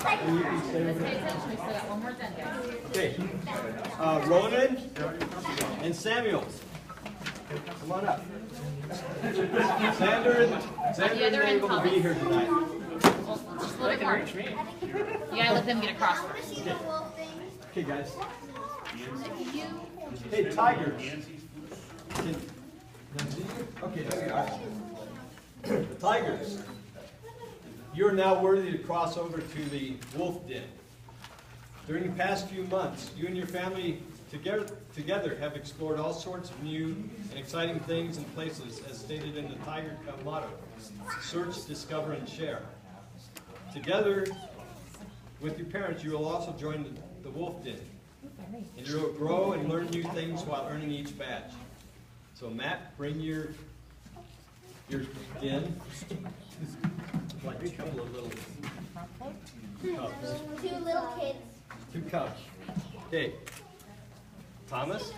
And you can stay over Pay there. attention, we still got one more done, guys. Okay. Ronan and Samuel. Come on up. Xander isn't able to be here tonight. Well, just a little bit more. You gotta let them get across first. Okay, guys. Hey, Tiger. Okay, there you are. The Tigers. You're now worthy to cross over to the wolf den. During the past few months, you and your family together have explored all sorts of new and exciting things and places, as stated in the Tiger Cub motto: search, discover, and share. Together with your parents, you will also join the wolf den, and you will grow and learn new things while earning each badge. So Matt, bring your den, like a couple of little cubs. Two little kids. Two cubs. Okay. Thomas?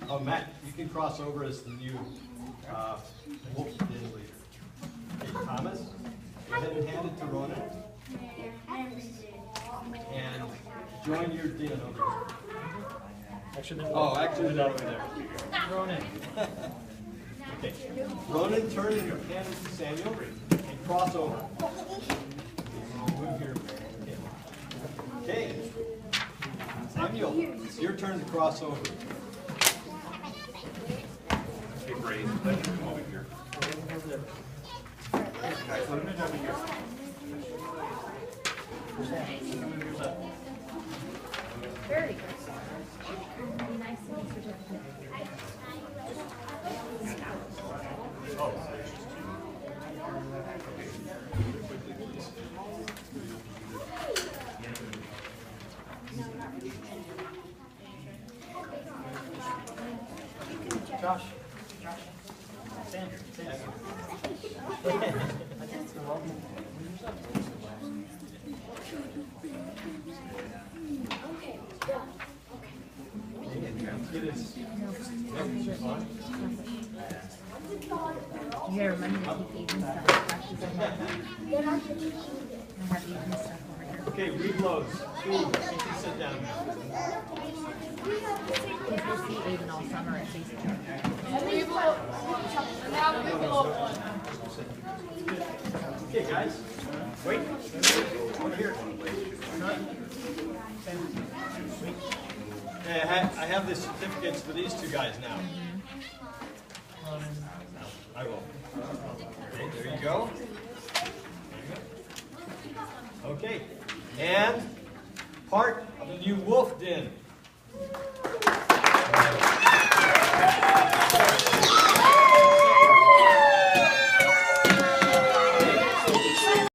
Oh, Matt, you can cross over as the new wolf den leader. Okay, Thomas, go ahead and hand it to Ronan. And join your den over here. Actually, they're not over there. Ronan. Okay. Ronan, turn and hand it to Samuel and cross over. Move here. Okay. Samuel, it's your turn to cross over. Hey, Brady, let me come over here. Guys, let me over here. Very good. Nice to meet you. Josh. Sandra. You gotta remind me to keep even stuff. I have even stuff over here. Okay, reloads. Ooh, you can sit down now. Because we'll see Aiden all summer at Casey. Okay, guys. Wait. Over here. Hey, I have the certificates for these two guys now. I will. Okay, there you go. Okay, and part of the new wolf den.